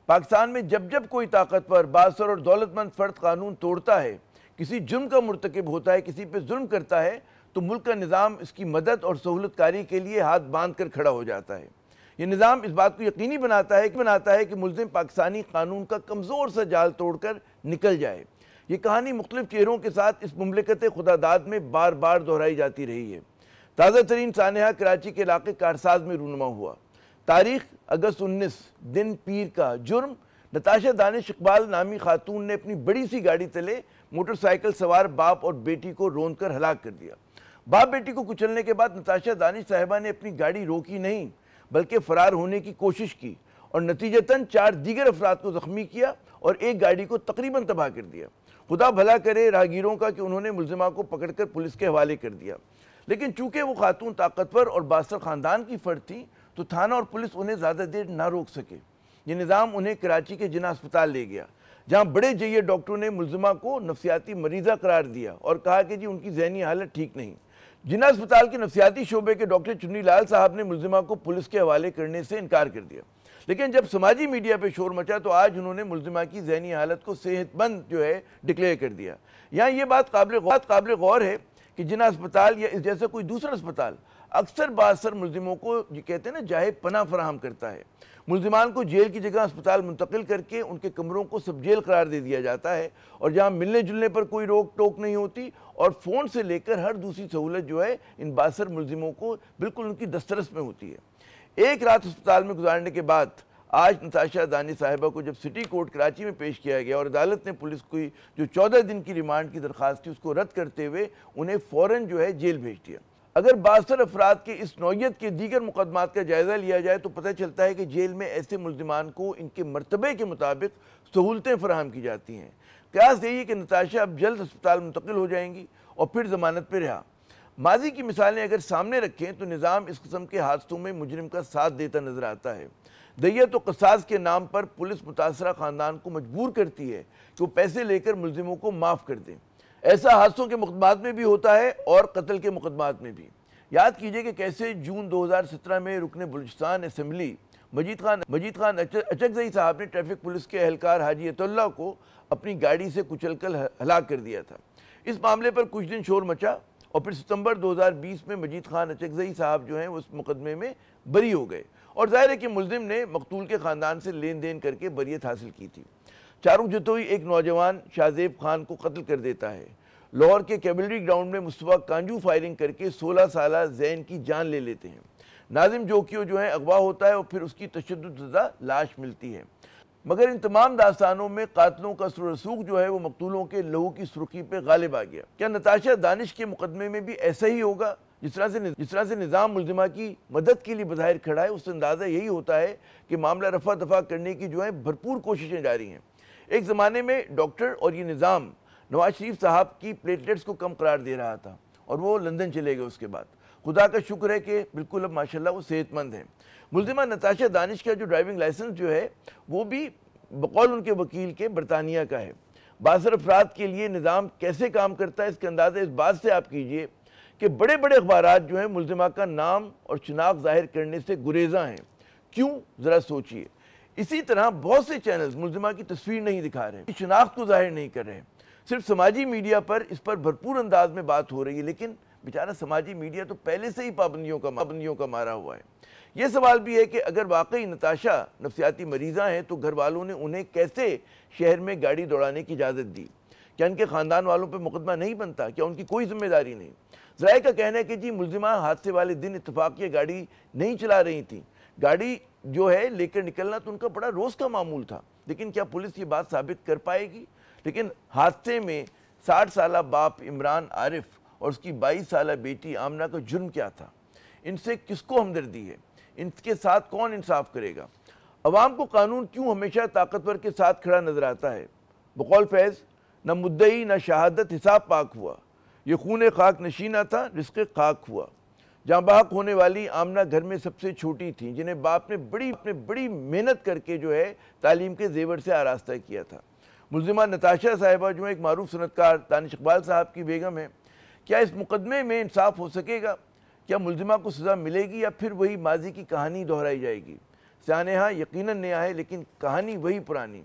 پاکستان میں جب جب کوئی طاقتور، بااثر اور دولت مند فرد قانون توڑتا ہے، کسی جرم کا مرتکب ہوتا ہے، کسی پہ ظلم کرتا ہے، تو ملک کا نظام اس کی مدد اور سہولت کاری کے لیے ہاتھ باندھ کر کھڑا ہو جاتا ہے۔ یہ نظام اس بات کو یقینی بناتا ہے کہ ملزم پاکستانی قانون کا کمزور سا جال توڑ کر نکل جائے۔ یہ کہانی مختلف چہروں کے ساتھ اس مملکت خدا داد میں بار بار دہرائی جاتی رہی ہے۔ تازہ ترین سانحہ کراچی کے علاقے کارساز میں رونما ہوا۔ تاریخ اگست 19 دن پیر کا جرم، نتاشا دانش اقبال نامی خاتون نے اپنی بڑی سی گاڑی تلے موٹر سائیکل سوار باپ اور بیٹی کو روند کر ہلاک کر دیا۔ باپ بیٹی کو کچلنے کے بعد نتاشا دانش صاحبہ نے اپنی گاڑی روکی نہیں بلکہ فرار ہونے کی کوشش کی اور نتیجتاً 4 دیگر افراد کو زخمی کیا اور ایک گاڑی کو تقریباً تباہ کر دیا۔ خدا بھلا کرے راہگیروں کا کہ انہوں نے ملزمہ کو پکڑ کر پولیس کے حوالے کر دیا، لیکن چونکہ وہ خاتون طاقتور اور بااثر خاندان کی فرد تھی تو تھانہ اور پولیس انہیں زیادہ دیر نہ روک سکے۔ یہ نظام انہیں کراچی کے جناح اسپتال لے گیا، جہاں بڑے جیے ڈاکٹروں نے ملزمہ کو نفسیاتی مریضہ قرار دیا اور کہا کہ ان کی ذہنی حالت ٹھیک نہیں۔ جناح اسپتال کے نفسیاتی شعبے کے ڈاکٹر چنی لال صاحب نے ملزمہ کو پولیس کے حوالے کرنے سے انکار کر دیا، لیکن جب سماجی میڈیا پہ شور مچا تو آج انہوں نے ملزمہ کی ذہنی حالت کو صحت مند ڈکلیئر کر دیا۔ یہاں یہ بات قابل غور ہے کہ جناح اسپتال یا اس جیسا کوئی دوسرا اسپتال اکثر بااثر ملزموں کو کہتے ہیں نا جائے پناہ فراہم کرتا ہے۔ ملزمان کو جیل کی جگہ اسپتال منتقل کر کے ان کے کمروں کو سب جیل قرار دے دیا جاتا ہے، اور جہاں ملنے جلنے پر کوئی روک ٹوک نہیں ہوتی اور فون سے لے کر ہر دوسری سہولت ان بااثر ملزموں کو بالکل ان کی دسترس میں ہوتی ہے۔ ایک رات اسپتال میں گزارنے کے بعد آج نتاشا دانش صاحبہ کو جب سٹی کورٹ کراچی میں پیش کیا گیا اور عدالت نے پولیس کی جو 14 دن کی ریمانڈ کی درخواست تھی اس کو رد کرتے ہوئے انہیں فوراً جیل بھیج دیا۔ اگر بااثر افراد کے اس نوعیت کے دیگر مقدمات کا جائزہ لیا جائے تو پتہ چلتا ہے کہ جیل میں ایسے ملزمان کو ان کے مرتبے کے مطابق سہولتیں فراہم کی جاتی ہیں۔ قیاس یہی ہے کہ نتاشا اب جلد اسپتال منتقل ہو جائیں گی اور پھر ضمانت پہ رہا۔ ماضی کی مثالیں اگر سامنے رکھیں تو نظام اس قسم کے حادثوں میں مجرم کا ساتھ دیتا نظر آتا ہے۔ دیت و قصاص کے نام پر پولیس متاثرہ خاندان کو مجبور کرتی ہے کہ وہ پیسے لے کر ملزموں کو معاف کر دیں۔ ایسا حادثوں کے مقدمات میں بھی ہوتا ہے اور قتل کے مقدمات میں بھی۔ یاد کیجئے کہ کیسے جون 2017 میں رکن بلوچستان اسمبلی مجید خان اچکزئی صاحب نے ٹریفک پولیس کے اہلکار حاجی عطا اللہ کو اپنی گاڑی سے کچل کر ہلاک کر دیا تھا۔ اس معاملے پر کچھ دن شور مچا اور پھر ستمبر 2020 میں مجید خان اچکزئی صاحب اس مقدمے میں بری ہو گئے، اور ظاہر ہے کہ ملزم نے مقتول کے خاندان سے لین دین کر کے بریت حاصل کی تھی۔ چاروں جتوئی ایک نوجوان شاہزیب خان کو قتل کر دیتا ہے۔ لاہور کے کیبلری گراؤنڈ میں مصطفیٰ کانجو فائرنگ کر کے 16 سالہ زین کی جان لے لیتے ہیں۔ ناظم جوکیو اغوا ہوتا ہے اور پھر اس کی تشدد زدہ لاش ملتی ہے۔ مگر ان تمام داستانوں میں قاتلوں کا سر و رسوخ وہ مقتولوں کے لہو کی سرخی پہ غالب آ گیا۔ کیا نتاشا دانش کے مقدمے میں بھی ایسا ہی ہوگا؟ جس طرح سے نظام ملزمہ کی مدد کے لیے بظاہر کھڑا ہے، اس سے اندازہ یہی ہوتا ہے کہ معاملہ رفع دفع کرنے کی بھرپور کوششیں جاری ہیں۔ ایک زمانے میں ڈاکٹر اور یہ نظام نواز شریف صاحب کی پلیٹلیٹس کو کم قرار دے رہا تھا اور وہ لندن چلے گئے۔ اس کے بعد خدا کا شکر ہے کہ بالکل اب ماشاءاللہ وہ صحت مند ہیں۔ ملزمہ نتاشا دانش کا ڈرائیونگ لائسنس وہ بھی بقول ان کے وکیل کے برطانیہ کا ہے۔ بااثر افراد کے لیے نظام کیسے کام کرتا ہے اس کا اندازہ اس بات سے آپ کیجئے کہ بڑے بڑے اخبارات ملزمہ کا نام اور شناخت ظاہر کرنے سے گریزاں ہیں۔ کیوں؟ ذرا سوچئے۔ اسی طرح بہت سے چینلز ملزمہ کی تصویر نہیں دکھا رہے، شناخت کو ظاہر نہیں کر رہے۔ صرف سماجی میڈیا پر اس پر بھرپور انداز میں بات ہو رہی ہے، لیکن بیچارہ سماجی میڈیا تو پہلے سے ہی پابندیوں کا مارا ہوا ہے۔ یہ سوال بھی ہے کہ اگر واقعی نتاشا نفسیاتی مریضاں ہیں تو گھر والوں نے انہیں کیسے شہر میں گاڑی دوڑانے کی اجازت دی؟ کیا ان کے خاندان والوں پہ مقدمہ نہیں بنتا؟ کیا ان کی کوئی ذمہ داری نہیں؟ ذرائع کا کہنا ہے کہ ملزمہ حادثے والے دن اتفاقیہ گاڑی نہیں چلا رہی تھیں۔ گاڑی لے کر نکلنا تو ان کا بڑا روز کا معمول تھا، لیکن کیا پولیس یہ بات ثابت کر پائے گی؟ لیکن حادثے میں 60 سالہ باپ عمران عارف اور اس کی 22 سالہ بیٹی آمنہ کا جرم کیا تھا؟ ان سے کس کو ہمدردی ہے؟ ان کے ساتھ کون انصاف کرے گا؟ عوام کو قانون کیوں ہمیشہ طاقتور کے ساتھ کھڑا نظر آتا ہے؟ بقول فیض، نہ مدعی نہ شہادت حساب پاک ہوا، یہ خون خاک نشینہ تھا، رزق خاک ہوا۔ جہاں بحق ہونے والی آمنہ گھر میں سب سے چھوٹی تھیں، جنہیں باپ نے بڑی محنت کر کے تعلیم کے زیور سے آراستہ کیا تھا۔ ملزمہ نتاشا صاحبہ ایک معروف صنعتکار دانش اقبال صاحب کی بیگم ہے۔ کیا اس مقدمے میں انصاف ہو سکے گا؟ کیا ملزمہ کو سزا ملے گی یا پھر وہی ماضی کی کہانی دہرائی جائے گی؟ سانحہ یقیناً نیا ہے لیکن کہانی وہی پرانی.